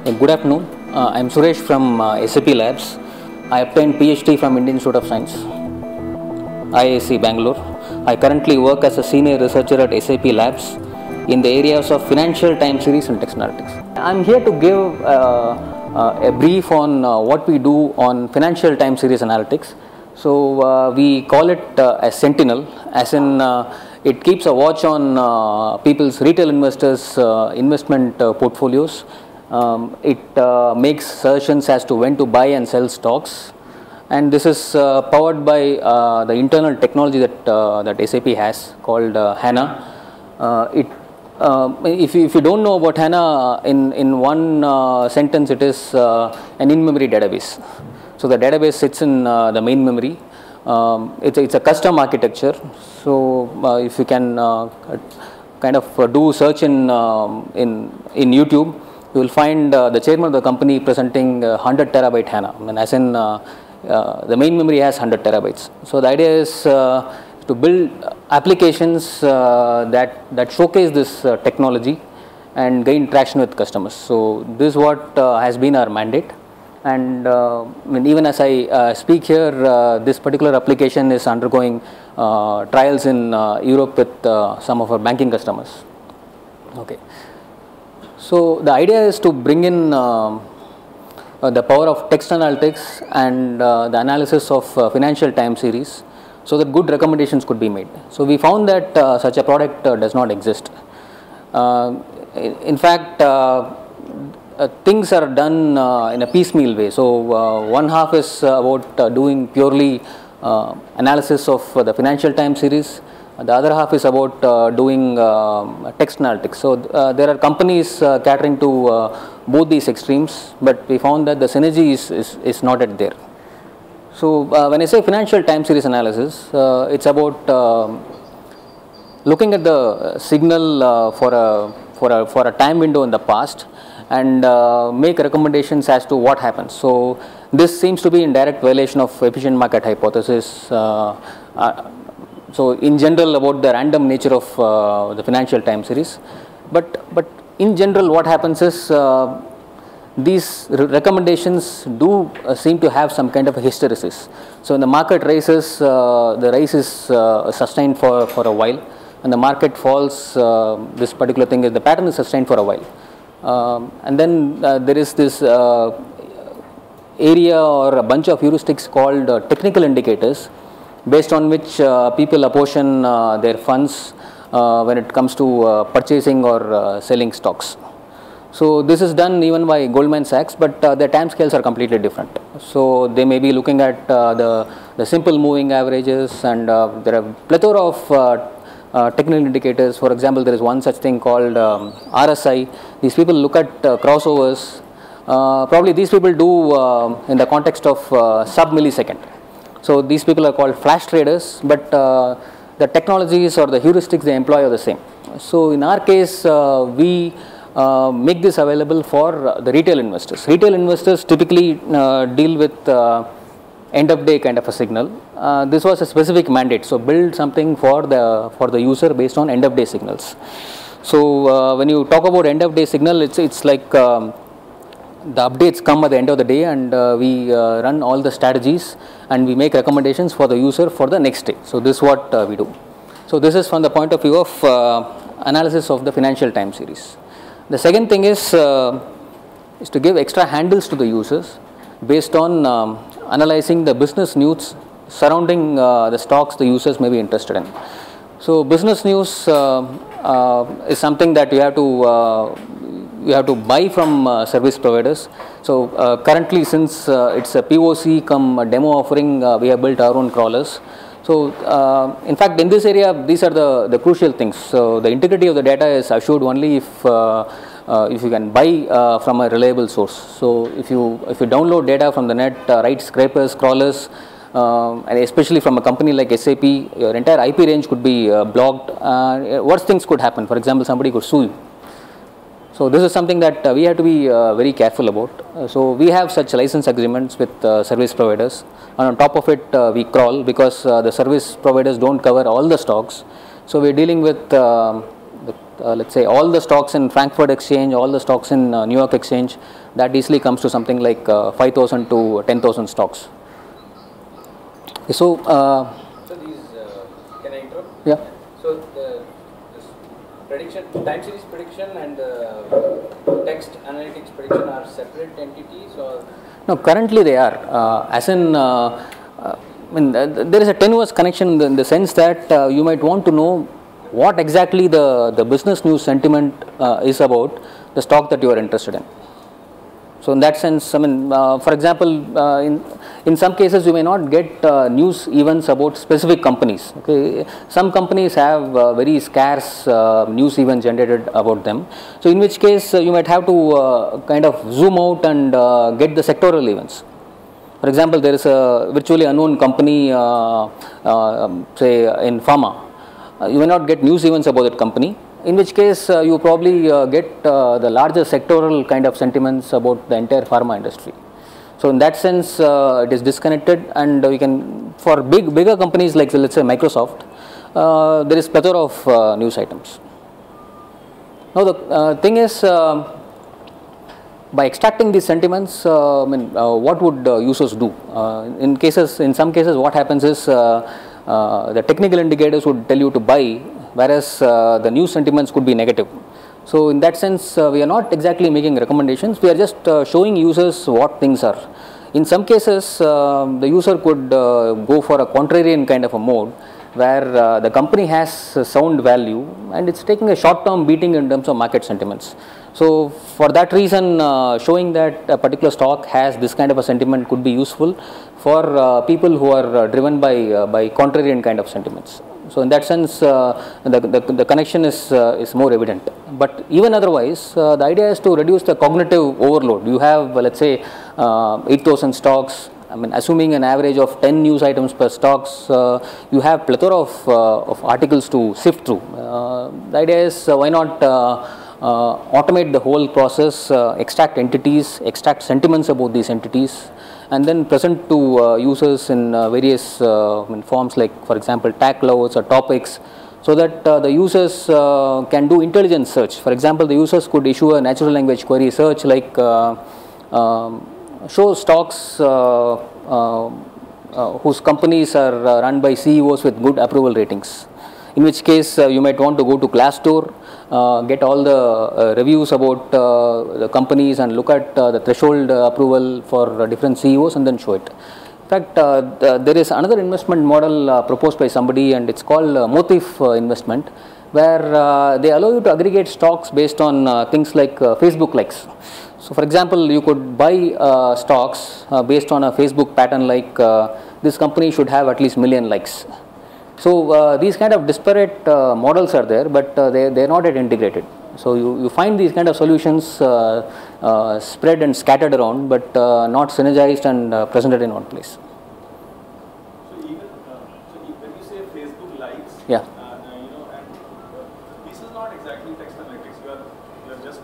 Good afternoon. I'm Suresh from SAP Labs. I obtained PhD from Indian Institute of Science, IISc Bangalore. I currently work as a senior researcher at SAP Labs in the areas of financial time series and text analytics. I'm here to give a brief on what we do on financial time series analytics. So we call it as Sentinel, as in it keeps a watch on people's retail investors' investment portfolios. It makes suggestions as to when to buy and sell stocks, and this is powered by the internal technology that SAP has called HANA. If you don't know about HANA, in one sentence, it is an in-memory database. So the database sits in the main memory. It's a custom architecture. So if you can kind of do search in YouTube, you will find the chairman of the company presenting 100 terabyte HANA. I mean, as in the main memory has 100 terabytes. So the idea is to build applications that showcase this technology and gain traction with customers. So this is what has been our mandate. And I mean, even as I speak here, this particular application is undergoing trials in Europe with some of our banking customers. Okay. So the idea is to bring in the power of text analytics and the analysis of financial time series, so that good recommendations could be made. So we found that such a product does not exist. In fact, things are done in a piecemeal way. So one half is about doing purely analysis of the financial time series. The other half is about doing text analytics. So there are companies catering to both these extremes, but we found that the synergy is not at there. So when I say financial time series analysis, it's about looking at the signal for a time window in the past and make recommendations as to what happens. So this seems to be in direct violation of efficient market hypothesis. So in general, about the random nature of the financial time series, but in general what happens is these recommendations do seem to have some kind of a hysteresis. So when the market rises, the rise is sustained for a while, and the market falls, this particular thing is the pattern is sustained for a while, and then there is this area or a bunch of heuristics called technical indicators, based on which people apportion their funds when it comes to purchasing or selling stocks. So this is done even by Goldman Sachs, but their time scales are completely different. So they may be looking at the simple moving averages, and there are plethora of technical indicators. For example, there is one such thing called RSI. These people look at crossovers. Probably these people do in the context of sub-millisecond. So these people are called flash traders, but the technologies or the heuristics they employ are the same. So in our case, we make this available for the retail investors. Retail investors typically deal with end of day kind of a signal. This was a specific mandate. So build something for the user based on end of day signals. So when you talk about end of day signal, it's like the updates come at the end of the day, and we run all the strategies and we make recommendations for the user for the next day. So this is what we do. So this is from the point of view of analysis of the financial time series. The second thing is to give extra handles to the users based on analyzing the business news surrounding the stocks the users may be interested in. So business news is something that you have to buy from service providers. So currently, since it's a POC come demo offering, we have built our own crawlers. So in fact, in this area, these are the crucial things. So the integrity of the data is assured only if you can buy from a reliable source. So if you download data from the net, write scrapers, crawlers, and especially from a company like SAP, your entire IP range could be blocked. Worst things could happen. For example, somebody could sue you. So this is something that we have to be very careful about. So we have such license agreements with service providers, and on top of it we crawl, because the service providers don't cover all the stocks. So we're dealing with the let's say all the stocks in Frankfurt Exchange, all the stocks in New York Exchange, that easily comes to something like 5,000 to 10,000 stocks. So, these, can I interrupt? Yeah. So this prediction, time series prediction and text analytics prediction are separate entities, or? No, currently they are. As in, there is a tenuous connection in the sense that you might want to know what exactly the business news sentiment is about the stock that you are interested in. So in that sense, I mean, for example, in some cases you may not get news events about specific companies. Okay, some companies have very scarce news events generated about them. So in which case you might have to kind of zoom out and get the sectoral events. For example, there is a virtually unknown company, say in pharma. You may not get news events about that company. In which case you probably get the larger sectoral kind of sentiments about the entire pharma industry. So in that sense it is disconnected, and we can, for bigger companies like, let's say Microsoft, there is plethora of news items. Now the thing is, by extracting these sentiments, what would users do? In some cases what happens is the technical indicators would tell you to buy, whereas the news sentiments could be negative. So in that sense we are not exactly making recommendations, we are just showing users what things are. In some cases the user could go for a contrarian kind of a mode, where the company has sound value and it's taking a short term beating in terms of market sentiments. So for that reason showing that a particular stock has this kind of a sentiment could be useful for people who are driven by contrarian kind of sentiments. So in that sense the connection is more evident. But even otherwise the idea is to reduce the cognitive overload. You have let's say 8,000 stocks. I mean, assuming an average of 10 news items per stocks, you have plethora of articles to sift through. The idea is why not automate the whole process, extract entities, extract sentiments about these entities, and then present to users in various forms, like for example tag clouds or topics, so that the users can do intelligent search. For example, the users could issue a natural language query search like show stocks whose companies are run by CEOs with good approval ratings. In which case you might want to go to Glassdoor, get all the reviews about the companies and look at the threshold approval for different CEOs and then show it. In fact, there is another investment model proposed by somebody, and it's called Motif investment, where they allow you to aggregate stocks based on things like Facebook likes. So for example, you could buy stocks based on a Facebook pattern, like this company should have at least million likes. So these kind of disparate models are there, but they are not yet integrated. So you find these kind of solutions spread and scattered around, but not synergized and presented in one place. So even when you say Facebook likes, yeah. And this is not exactly text analytics. You're just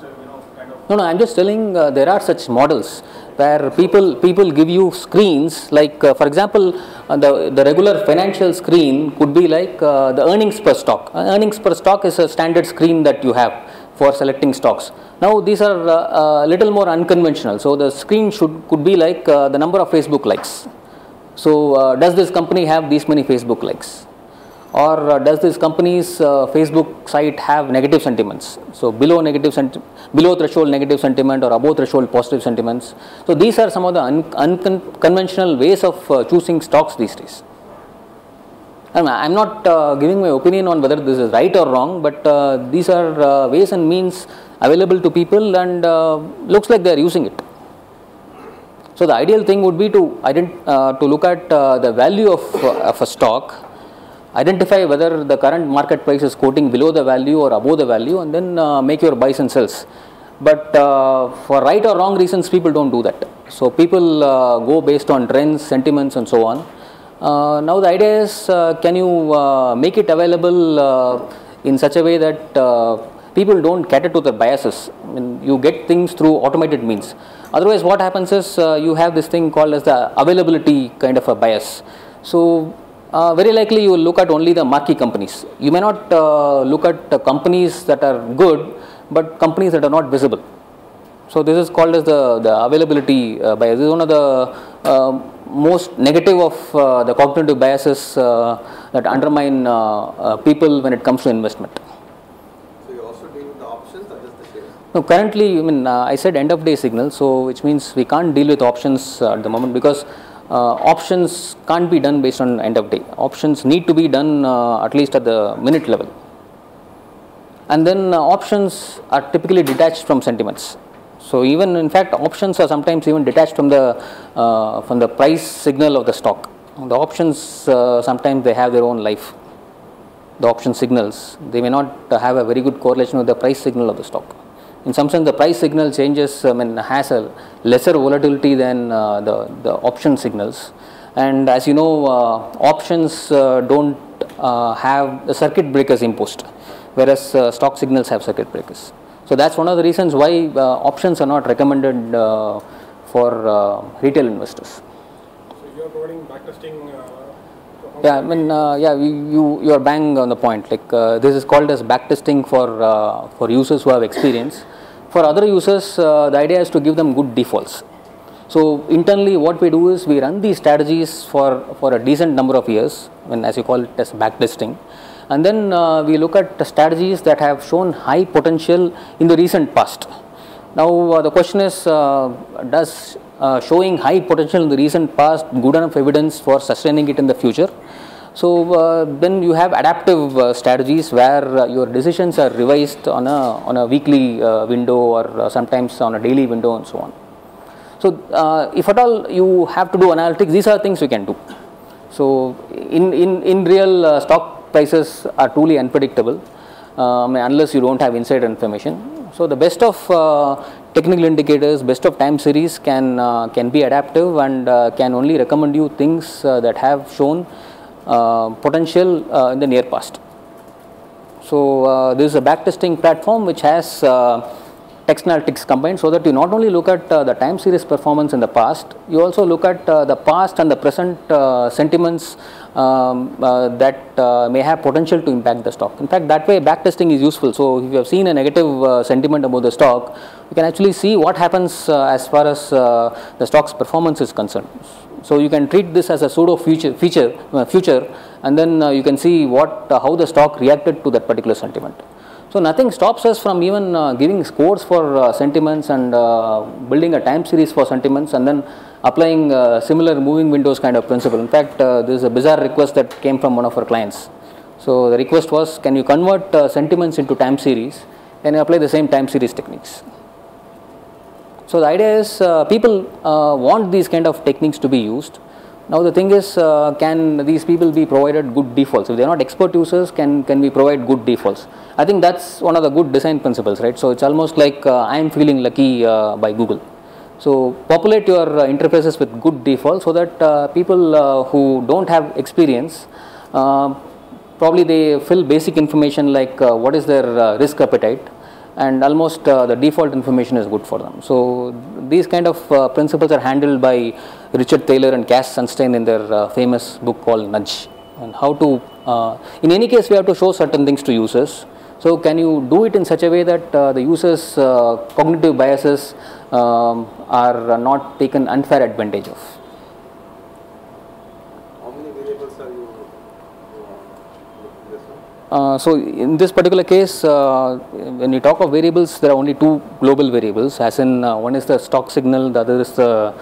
kind of. No, I'm just telling there are such models where people give you screens, like for example the regular financial screen could be like the earnings per stock. Earnings per stock is a standard screen that you have for selecting stocks. Now these are a little more unconventional. So the screen could be like the number of Facebook likes. So does this company have these many Facebook likes? Or does this company's Facebook site have negative sentiments? So below threshold negative sentiment or above threshold positive sentiments. So these are some of the unconventional ways of choosing stocks these days. I'm not giving my opinion on whether this is right or wrong, but these are ways and means available to people, and looks like they are using it. So the ideal thing would be to look at the value of a stock, identify whether the current market price is quoting below the value or above the value, and then make your buys and sells. But for right or wrong reasons, people don't do that. So people go based on trends, sentiments, and so on. Now the idea is, can you make it available in such a way that people don't cater to their biases? I mean, you get things through automated means. Otherwise, what happens is you have this thing called as the availability kind of a bias. So Very likely you will look at only the marquee companies. You may not look at companies that are good, but companies that are not visible. So this is called as the availability bias. This is one of the most negative of the cognitive biases that undermine people when it comes to investment. So you also deal with the options or just the shares? No, currently, I mean, I said end of day signal, so which means we can't deal with options at the moment, because options can't be done based on end of day. Options need to be done at least at the minute level. And then options are typically detached from sentiments. So even in fact, options are sometimes even detached from the price signal of the stock. The options sometimes they have their own life. The option signals, they may not have a very good correlation with the price signal of the stock. In some sense, the price signal changes, has a lesser volatility than the option signals. And as you know, options don't have the circuit breakers imposed, whereas stock signals have circuit breakers. So that's one of the reasons why options are not recommended for retail investors. So you are providing backtesting. Yeah, you are bang on the point. Like this is called as backtesting for users who have experience. For other users, the idea is to give them good defaults. So internally, what we do is we run these strategies for a decent number of years, as you call it as backtesting, and then we look at the strategies that have shown high potential in the recent past. Now the question is, does showing high potential in the recent past good enough evidence for sustaining it in the future? So then you have adaptive strategies where your decisions are revised on a weekly window, or sometimes on a daily window, and so on. So if at all you have to do analytics, these are things we can do. So in real stock prices are truly unpredictable unless you don't have insider information. So the best of technical indicators, best of time series can be adaptive and can only recommend you things that have shown potential in the near past. So this is a backtesting platform which has text analytics combined, so that you not only look at the time series performance in the past, you also look at the past and the present sentiments that may have potential to impact the stock. In fact, that way backtesting is useful. So if you have seen a negative sentiment about the stock, you can actually see what happens as far as the stock's performance is concerned. So you can treat this as a pseudo future, and then you can see how the stock reacted to that particular sentiment. So nothing stops us from even giving scores for sentiments and building a time series for sentiments, and then applying similar moving windows kind of principle. In fact, there is a bizarre request that came from one of our clients. So the request was, can you convert sentiments into time series and apply the same time series techniques? So the idea is people want these kind of techniques to be used. Now the thing is, can these people be provided good defaults? If they are not expert users, can we provide good defaults? I think that's one of the good design principles, right? So it's almost like I am feeling lucky by Google. So populate your interfaces with good defaults, so that people who don't have experience, probably they fill basic information like what is their risk appetite, and almost the default information is good for them. So these kind of principles are handled by Richard Thaler and Cass Sunstein in their famous book called Nudge. And how to, in any case, we have to show certain things to users. So can you do it in such a way that the users' cognitive biases are not taken unfair advantage of? How many variables are you looking this one? So in this particular case, when you talk of variables, there are only two global variables, as in one is the stock signal, the other is the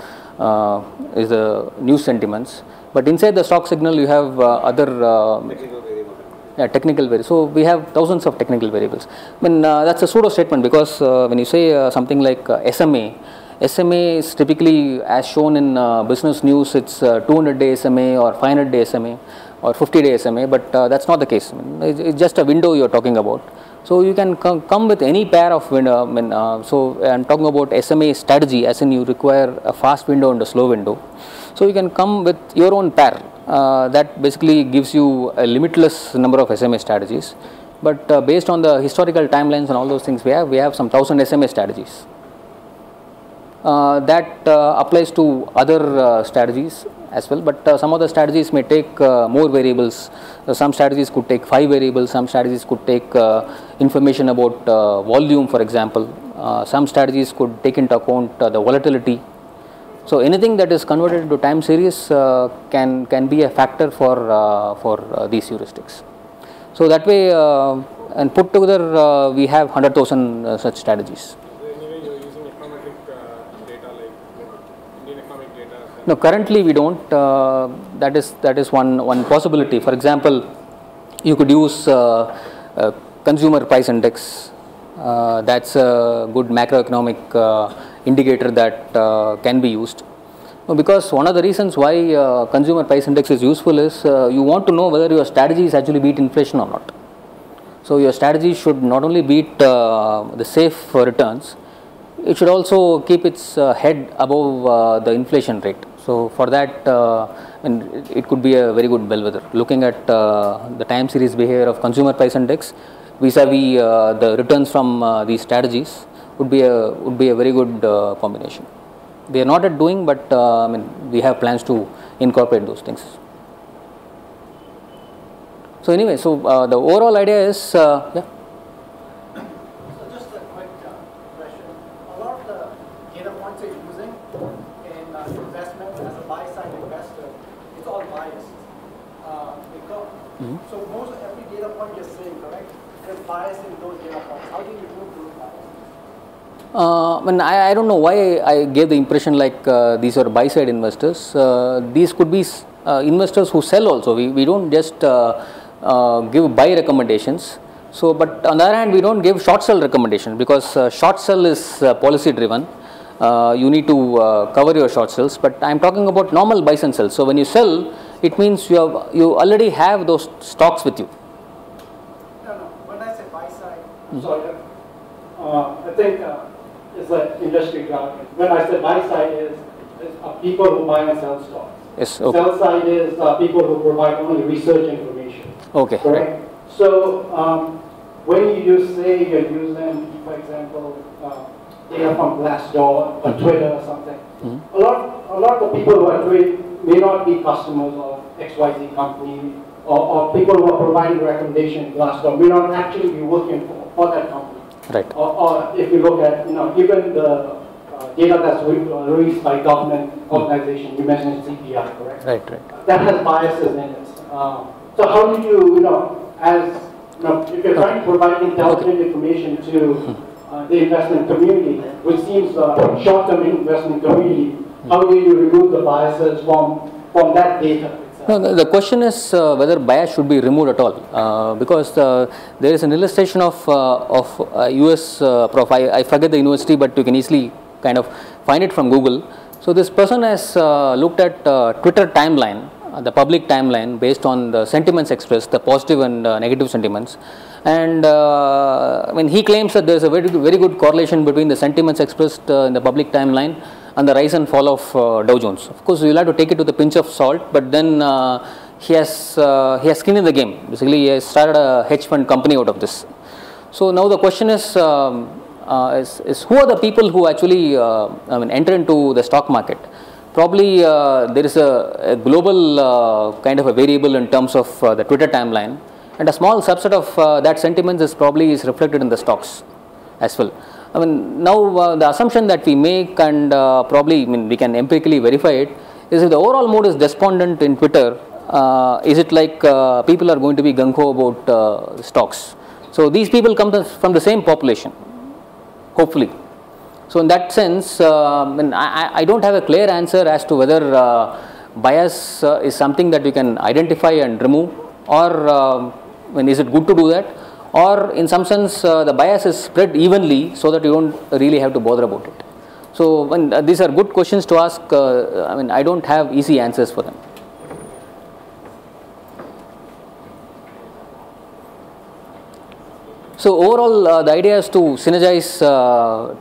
news sentiments. But inside the stock signal, you have other Technical variables. technical variables. So we have thousands of technical variables. I mean, that's a pseudo statement, because when you say something like SMA is typically, as shown in business news, it's 200-day SMA or 500-day SMA or 50-day SMA, but that's not the case. I mean, it's just a window you're talking about. So you can come with any pair of window. So I'm talking about SMA strategy, as in you require a fast window and a slow window. So you can come with your own pair that basically gives you a limitless number of SMA strategies. But based on the historical timelines and all those things we have some 1,000 SMA strategies. That applies to other strategies as well, but some of the strategies may take more variables. Some strategies could take 5 variables, some strategies could take information about volume, for example. Some strategies could take into account the volatility. So anything that is converted into time series can be a factor for these heuristics. So that way, and put together, we have 100,000 such strategies. Anyway, you're using econometric data like Indian economic data. No, currently we don't. That is one possibility. For example, you could use consumer price index. That's a good macroeconomic indicator that can be used. Because one of the reasons why consumer price index is useful is you want to know whether your strategy is actually beat inflation or not. So your strategy should not only beat the safe returns, it should also keep its head above the inflation rate. So for that, it could be a very good bellwether. Looking at the time series behavior of consumer price index vis-a-vis the returns from these strategies would be a very good combination. We are not at doing, but we have plans to incorporate those things. So anyway, so the overall idea is yeah. So just a quick question. A lot of the data points you're using in investment as a buy-side investor, it's all biased. So most every data point you're saying, correct? There's bias in those data points. How do you remove those biases? I don't know why I gave the impression like these are buy-side investors. These could be investors who sell also. We don't just give buy recommendations. So, but on the other hand, we don't give short sell recommendation because short sell is policy driven. You need to cover your short sells. But I am talking about normal buys and sells. So when you sell, it means you already have those stocks with you. No. When I say buy-side, Sorry, I think it's an industry jargon. When I say buy side is people who buy and sell stocks. Yes. Okay. Sell side is people who provide only research information. Okay. Correct. Right. So when you say you're using, for example, data from Glassdoor or Twitter or something, a lot of the people who are doing may not be customers of XYZ company or people who are providing recommendation Glassdoor may not actually be working for that company. Right. Or if you look at, even the data that's released by government organization, you mentioned CPI, correct? Right. That has biases in it. So how do you, if you're trying to provide intelligent information to the investment community, which seems short-term investment community, how do you remove the biases from that data? No, the question is whether bias should be removed at all, because there is an illustration of US prof. I forget the university, but you can easily kind of find it from Google. So this person has looked at Twitter timeline, the public timeline based on the sentiments expressed, the positive and negative sentiments, and he claims that there is a very good correlation between the sentiments expressed in the public timeline and the rise and fall of Dow Jones. Of course, you will have to take it with a pinch of salt, but then he has skin in the game. Basically, he has started a hedge fund company out of this. So now the question is who are the people who actually enter into the stock market? Probably there is a global kind of a variable in terms of the Twitter timeline, and a small subset of that sentiments is reflected in the stocks as well. Now the assumption that we make, and probably we can empirically verify it, is if the overall mood is despondent in Twitter, is it like people are going to be gung-ho about stocks? So these people come from the same population, hopefully. So in that sense, I don't have a clear answer as to whether bias is something that you can identify and remove, or is it good to do that? Or in some sense, the bias is spread evenly so that you don't really have to bother about it. So these are good questions to ask. I don't have easy answers for them. So overall, the idea is to synergize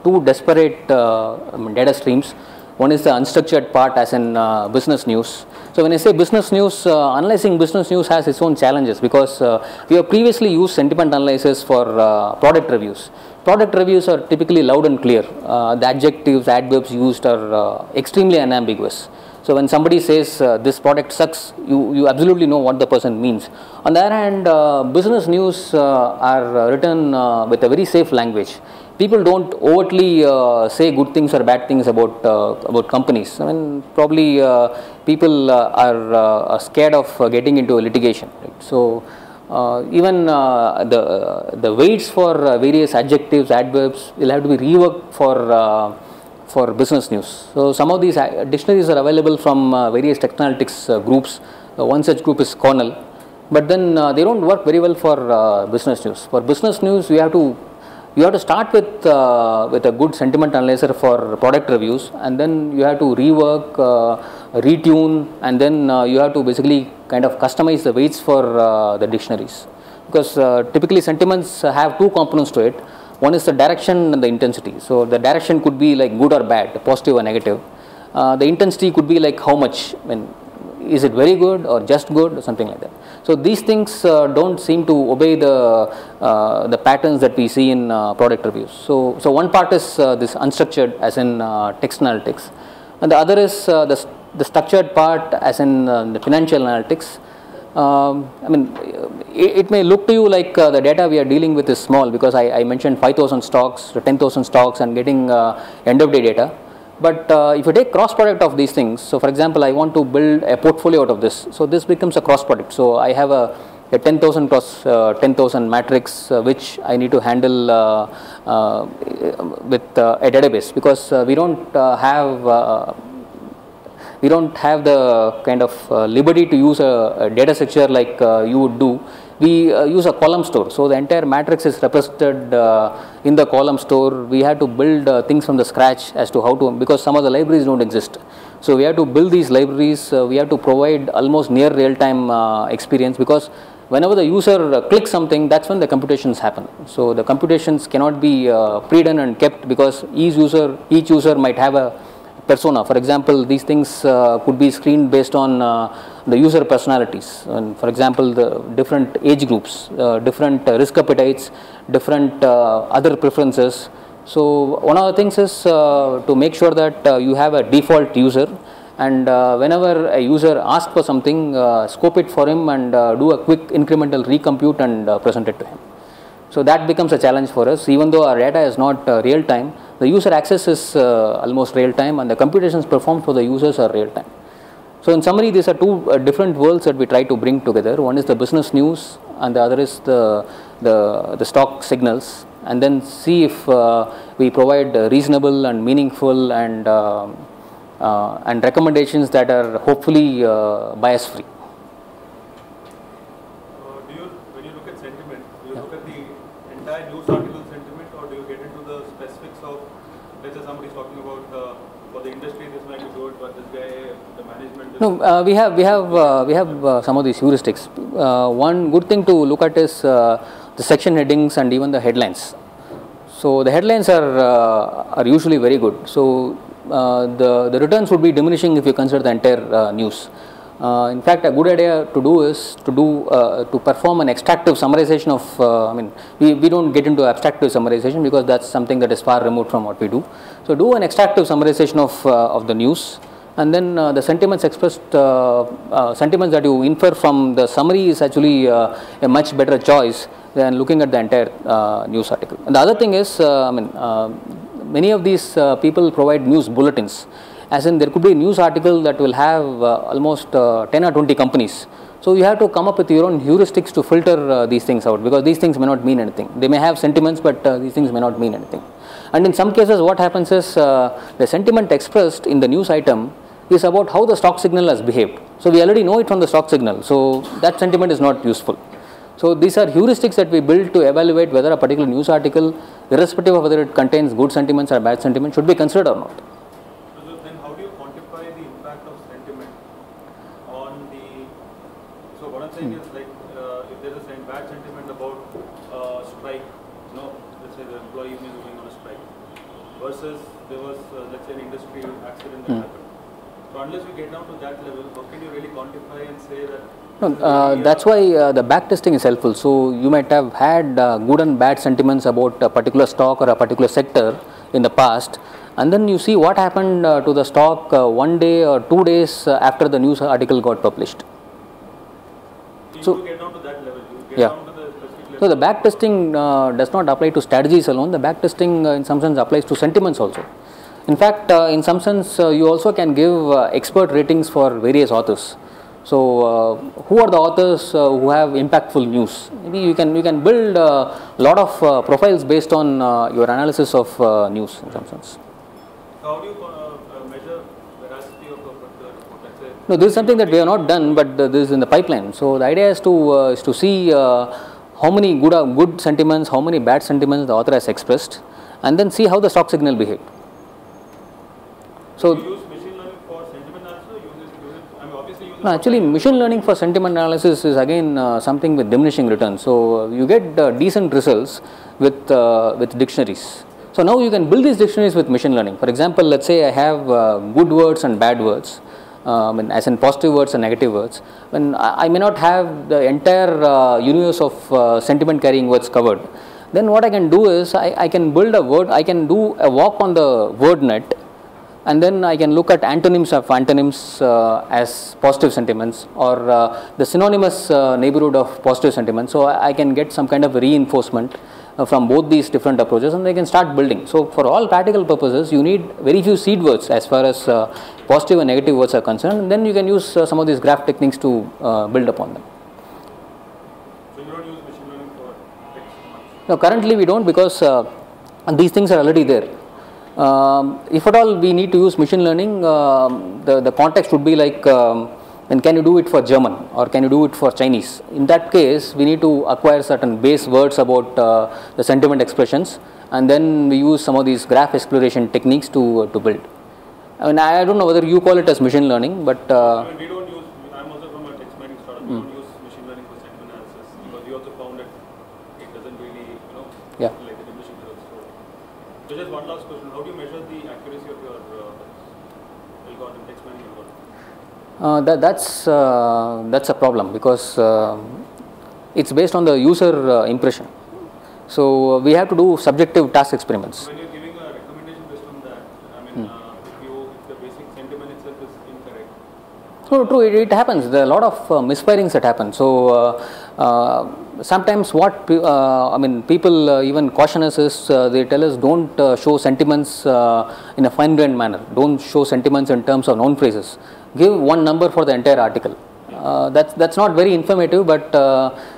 two disparate data streams. One is the unstructured part, as in business news. So when I say business news, analyzing business news has its own challenges, because we have previously used sentiment analysis for product reviews. Product reviews are typically loud and clear. The adjectives, adverbs used are extremely unambiguous. So when somebody says this product sucks, you absolutely know what the person means. On the other hand, business news are written with a very safe language. People don't overtly say good things or bad things about companies. I mean, probably people are scared of getting into litigation. Right? So even the weights for various adjectives, adverbs will have to be reworked for business news. So some of these dictionaries are available from various technalytics groups. One such group is Cornell, but then they don't work very well for business news. For business news, you have to start with a good sentiment analyzer for product reviews, and then you have to rework, retune, and then you have to basically kind of customize the weights for the dictionaries, because typically sentiments have two components to it. One is the direction and the intensity. So the direction could be like good or bad, positive or negative. The intensity could be like how much. I mean, is it very good or just good or something like that. So these things don't seem to obey the patterns that we see in product reviews. So one part is this unstructured, as in text analytics, and the other is the structured part, as in the financial analytics. I mean, it may look to you like the data we are dealing with is small, because I mentioned 5,000 stocks, 10,000 stocks, and getting end of day data. But if you take cross product of these things, so for example, I want to build a portfolio out of this. So this becomes a cross product. So I have a 10,000 cross 10,000 matrix which I need to handle with a database, because we don't have the kind of liberty to use a data structure like you would do. We use a column store. So the entire matrix is represented in the column store. We have to build things from the scratch as to how to, because some of the libraries don't exist. So we have to build these libraries. We have to provide almost near real-time experience, because whenever the user clicks something, that's when the computations happen. So the computations cannot be pre-done and kept, because each user might have a persona. For example, these things could be screened based on the user personalities, and for example, the different age groups, different risk appetites, different other preferences. So one of the things is to make sure that you have a default user, and whenever a user asks for something, scope it for him and do a quick incremental recompute and present it to him. So that becomes a challenge for us. Even though our data is not real time, the user access is almost real time, and the computations performed for the users are real time. So in summary, these are two different worlds that we try to bring together. One is the business news, and the other is the stock signals, and then see if we provide reasonable and meaningful and recommendations that are hopefully bias free. When you look at sentiment, do you look at the entire news article sentiment, or do you get into the specifics of, let's say somebody is talking about for the industry this might be good, but this guy, the management. No, we have some of these heuristics. One good thing to look at is the section headings and even the headlines. So the headlines are usually very good. So the returns would be diminishing if you consider the entire news. In fact, a good idea to do is to perform an extractive summarization of. I mean, we don't get into abstractive summarization, because that's something that is far removed from what we do. So do an extractive summarization of the news, and then the sentiments expressed, sentiments that you infer from the summary is actually a much better choice than looking at the entire news article. And the other thing is, I mean, many of these people provide news bulletins. As in, there could be a news article that will have almost 10 or 20 companies. So you have to come up with your own heuristics to filter these things out, because these things may not mean anything. They may have sentiments, but these things may not mean anything. And in some cases, what happens is the sentiment expressed in the news item is about how the stock signal has behaved. So we already know it from the stock signal. So that sentiment is not useful. So these are heuristics that we build to evaluate whether a particular news article, irrespective of whether it contains good sentiments or bad sentiments, should be considered or not. So then how do you quantify the impact of sentiment on the, so what I'm saying is, like, if there is a bad sentiment about strike, let's say the employee union is going on a strike, versus there was, let's say, an industry accident that happened. So unless we get down to that level, how can you really quantify and say that? No, that's why the back testing is helpful. So you might have had good and bad sentiments about a particular stock or a particular sector in the past, and then you see what happened to the stock 1 day or 2 days after the news article got published. So you get down to that level. You get Yeah. down to the specific level. So the back testing does not apply to strategies alone. The back testing in some sense applies to sentiments also. In fact, in some sense, you also can give expert ratings for various authors. So, who are the authors who have impactful news? Maybe you can build a lot of profiles based on your analysis of news in some sense. How do you measure veracity of a particular report? Let's say. No, this is something that we have not done, but this is in the pipeline. So the idea is to see how many good sentiments, how many bad sentiments the author has expressed, and then see how the stock signal behaved. So, you use machine learning for sentiment analysis, or use it, I mean, obviously use it no, for actually, machine learning for sentiment analysis is again something with diminishing returns. So you get decent results with dictionaries. So now you can build these dictionaries with machine learning. For example, let's say I have good words and bad words, as in positive words and negative words. When I may not have the entire universe of sentiment carrying words covered, then what I can do is I can build a word. I can do a walk on the word net. And then I can look at antonyms of antonyms as positive sentiments, or the synonymous neighborhood of positive sentiments. So I can get some kind of reinforcement from both these different approaches, and they can start building. So for all practical purposes, you need very few seed words as far as positive and negative words are concerned, and then you can use some of these graph techniques to build upon them. So you don't use machine learning for text much. No, currently we don't, because these things are already there. If at all we need to use machine learning, the context would be like, then can you do it for German, or can you do it for Chinese? In that case, we need to acquire certain base words about the sentiment expressions, and then we use some of these graph exploration techniques to build. I mean, I don't know whether you call it as machine learning, but I mean, we don't use, I'm also from a text mining startup, we don't use machine learning for sentiment analysis, because we also found that it doesn't really, Yeah. like the diminishing results. So just one last question, how do you measure the accuracy of your algorithm, text mining algorithm? that's a problem, because it's based on the user impression. So we have to do subjective task experiments. When you're giving a recommendation based on that, I mean, if the basic sentiment itself is incorrect. No, true, it happens. There are a lot of misfirings that happen. So sometimes what people even caution us is they tell us don't show sentiments in a fine-grained manner. Don't show sentiments in terms of noun phrases. Give one number for the entire article. That's not very informative, but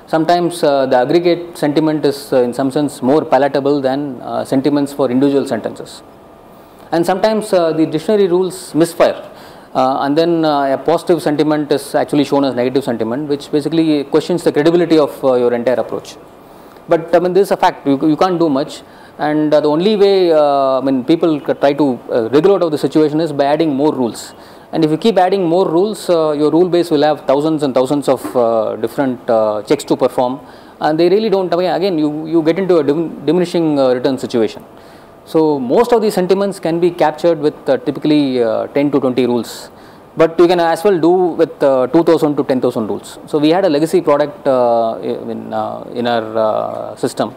sometimes the aggregate sentiment is in some sense more palatable than sentiments for individual sentences. And sometimes the dictionary rules misfire. And then a positive sentiment is actually shown as negative sentiment, which basically questions the credibility of your entire approach. But I mean, this is a fact. You can't do much, and the only way people try to wriggle out of the situation is by adding more rules. And if you keep adding more rules, your rule base will have thousands and thousands of different checks to perform, and they really don't. Again, you get into a diminishing return situation. So most of these sentiments can be captured with typically 10 to 20 rules, but you can as well do with 2,000 to 10,000 rules. So we had a legacy product in our system.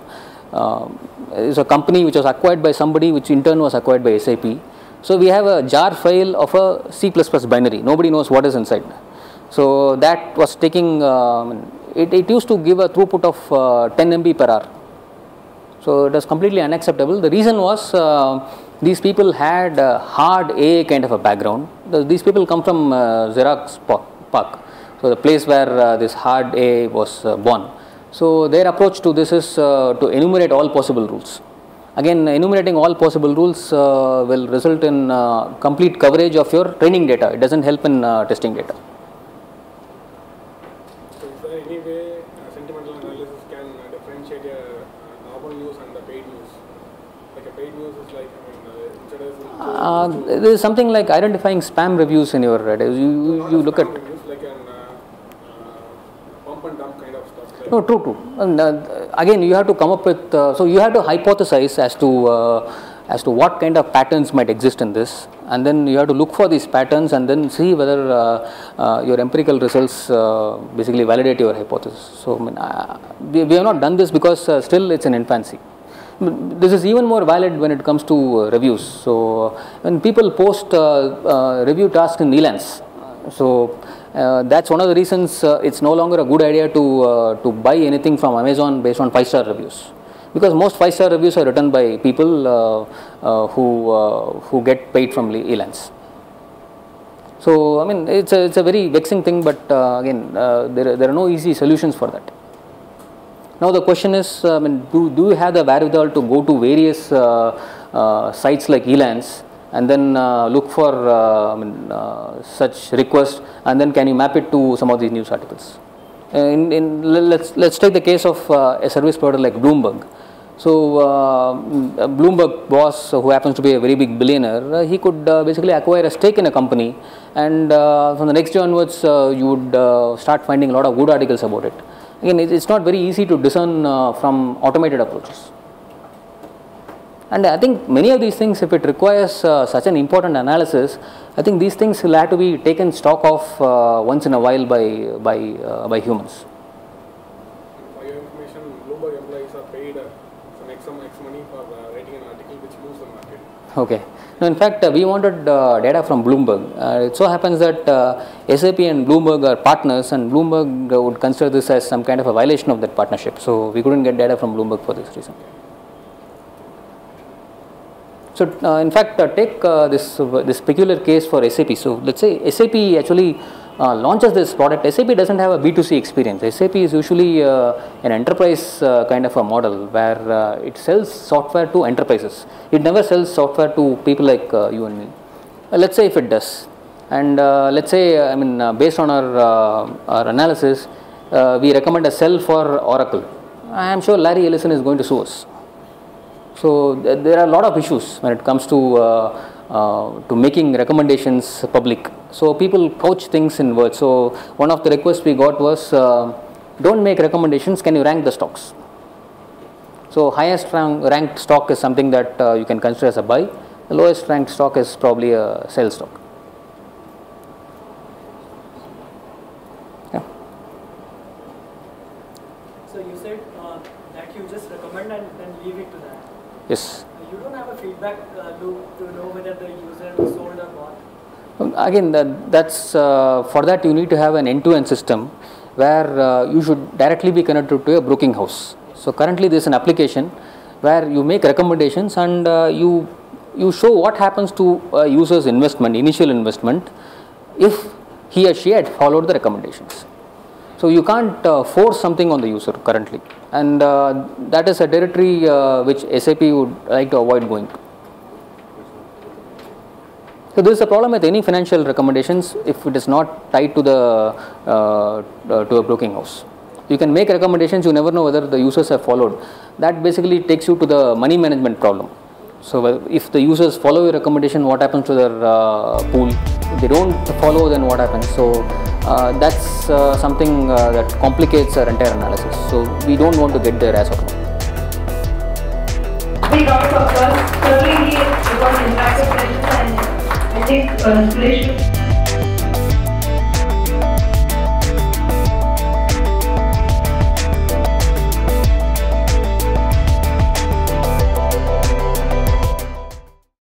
It's a company which was acquired by somebody, which in turn was acquired by SAP. So we have a jar file of a C++ binary. Nobody knows what is inside. So that was taking. It used to give a throughput of 10 MB per hour. So it was completely unacceptable. The reason was these people had a hard A kind of a background. These people come from Xerox PARC, so the place where this hard A was born. So their approach to this is to enumerate all possible rules. Again, enumerating all possible rules will result in complete coverage of your training data. It doesn't help in testing data. So is there any way sentimental analysis can differentiate a normal news and the paid news? Like a paid news is like, instead There is something like identifying spam reviews in your you look at. news, like an pump and dump kind of stuff. Like No, true. And, again, you have to come up with. So you have to hypothesize as to what kind of patterns might exist in this, and then you have to look for these patterns and then see whether your empirical results basically validate your hypothesis. So we have not done this because still it's in infancy. This is even more valid when it comes to reviews. So when people post review tasks in Elance, so that's one of the reasons it's no longer a good idea to buy anything from Amazon based on 5-star reviews, because most 5-star reviews are written by people who get paid from Elance. So I mean, it's a very vexing thing, but again, there are no easy solutions for that. Now the question is, I mean, do you have the wherewithal to go to various sites like Elance and then look for such requests, and then can you map it to some of these news articles? Let's take the case of a service provider like Bloomberg. So Bloomberg boss, who happens to be a very big billionaire, he could basically acquire a stake in a company, and from the next day onwards, you would start finding a lot of good articles about it. Again, it's not very easy to discern from automated approaches. And I think many of these things, if it requires such an important analysis, I think these things will have to be taken stock of once in a while by humans. For your information, Bloomberg employees are paid some X money for writing an article which moves the market. Okay. Now, in fact, we wanted data from Bloomberg. It so happens that SAP and Bloomberg are partners, and Bloomberg would consider this as some kind of a violation of that partnership. So we couldn't get data from Bloomberg for this reason. So in fact, take this peculiar case for SAP. So let's say SAP actually launches this product. SAP doesn't have a B2C experience. SAP is usually an enterprise kind of a model where it sells software to enterprises. It never sells software to people like you and me. Let's say if it does, and let's say based on our analysis, we recommend a sell for Oracle. I am sure Larry Ellison is going to sue us. So there are a lot of issues when it comes to making recommendations public. So people couch things in words. So one of the requests we got was, don't make recommendations, can you rank the stocks? So highest ranked stock is something that you can consider as a buy. The lowest ranked stock is probably a sell stock. Yeah. So you said that you just recommend and then leave it to that. Yes. You don't have a feedback loop to know whether the user is sold or not. Again, that's for that you need to have an end-to-end system where you should directly be connected to a broking house. So currently there is an application where you make recommendations, and you show what happens to a user's investment, initial investment, if he or she had followed the recommendations. So you can't force something on the user currently, and that is a territory which SAP would like to avoid going to. So this is a problem with any financial recommendations if it is not tied to to a broking house. You can make recommendations, you never know whether the users have followed. That basically takes you to the money management problem. So if the users follow your recommendation, what happens to their pool? If they don't follow, then what happens? So that's something that complicates our entire analysis. So we don't want to get there as of now. Big round of applause. Certainly, it was interactive session, and I think inspiration.